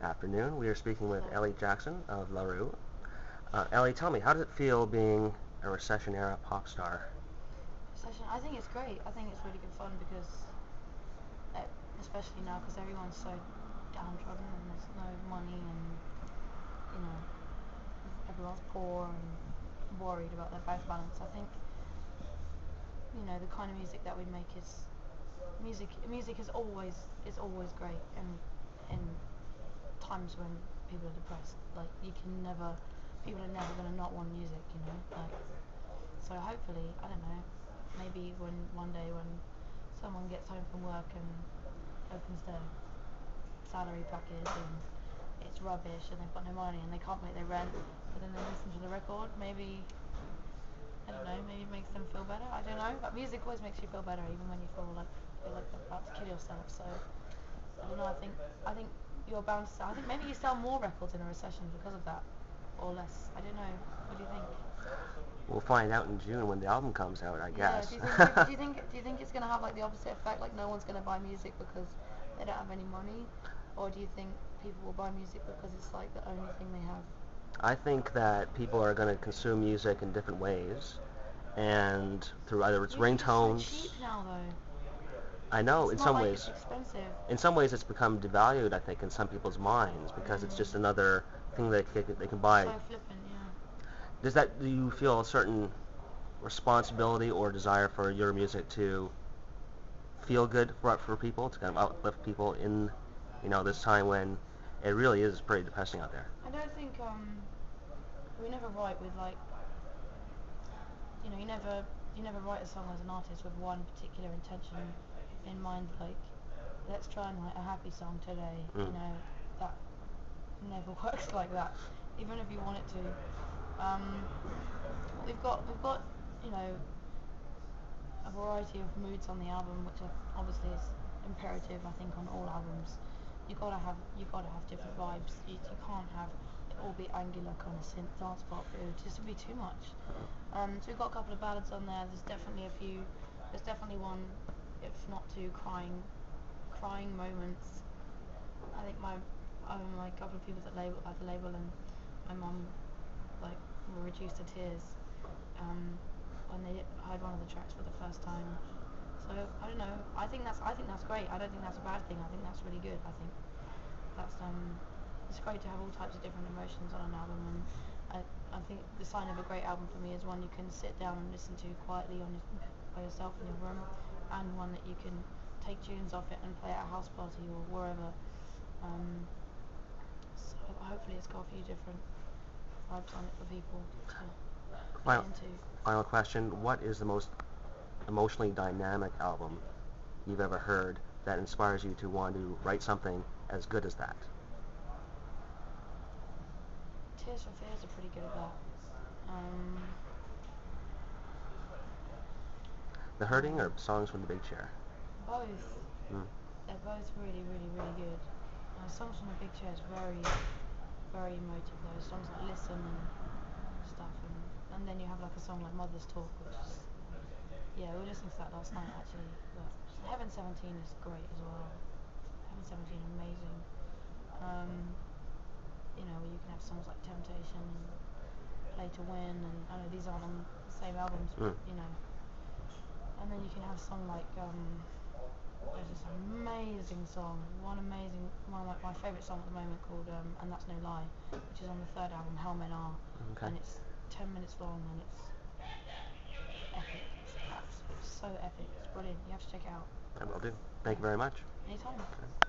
afternoon. We are speaking with Elly Jackson of Roux. Elly, tell me, how does it feel being a recession-era pop star? I think it's great. I think it's really good fun because, especially now, because everyone's so downtrodden and there's no money and, you know, everyone's poor and worried about their bank balance. I think, the kind of music that we make is music is always great, and in times when people are depressed, like people are never gonna not want music, like. So hopefully, I don't know, maybe one day when someone gets home from work and opens their salary package and it's rubbish and they've got no money and they can't pay their rent, but then they listen to the record, maybe, I don't know, maybe it makes them feel better. I don't know, but music always makes you feel better, even when you feel like you're about to kill yourself. So I don't know. I think you're bound to sell. I think maybe you sell more records in a recession because of that, or less. I don't know. What do you think? We'll find out in June when the album comes out, I Yeah. guess. Do you think it's gonna have like the opposite effect? Like no one's gonna buy music because they don't have any money, or do you think people will buy music because it's like the only thing they have? I think that people are going to consume music in different ways, and through either its Music is so ringtones. cheap now, though. I know, It's in not some like ways. it's expensive. In some ways, it's become devalued, I think, in some people's minds because it's just another thing they can buy. So flippant, yeah. Do you feel a certain responsibility or desire for your music to feel good for people, to kind of uplift people in, this time when it really is pretty depressing out there? I don't think we never write with like, you never write a song as an artist with one particular intention in mind, like let's try and write a happy song today. That never works like that, even if you want it to. um, we've got a variety of moods on the album, which obviously is imperative, I think, on all albums. You gotta have different vibes. You can't have it all be angular kind of synth dance pop. It would just be too much. So we've got a couple of ballads on there. There's definitely a few. There's definitely one, if not two, crying moments. I think my couple of people at the label and my mum like were reduced to tears when they heard one of the tracks for the first time. So I don't know. I think that's great. I don't think that's a bad thing. I think that's really good. I think that's it's great to have all types of different emotions on an album, and I think the sign of a great album for me is one you can sit down and listen to quietly by yourself in your room, and one that you can take tunes off it and play at a house party or wherever. So hopefully it's got a few different vibes on it for people to get Final, into. final question: what is the most emotionally dynamic album you've ever heard that inspires you to want to write something as good as that? Tears for Fears are pretty good at that. The Hurting or Songs from the Big Chair? Both. Mm. They're both really, really, really good. Songs from the Big Chair is very, very emotive though. Songs like Listen and stuff, and then you have like a song like Mother's Talk, which is, yeah, we were listening to that last night actually. But Heaven 17 is great as well. Heaven 17 amazing. Where you can have songs like Temptation and Play to Win, and I know these aren't on the same albums, but and then you can have a song like there's this amazing song, one of my favourite song at the moment called And That's No Lie, which is on the third album, How Men Are. Okay. And it's 10 minutes long and it's epic. It's so epic. It's brilliant. You have to check it out. I will do. Thank you very much. Anytime. Okay.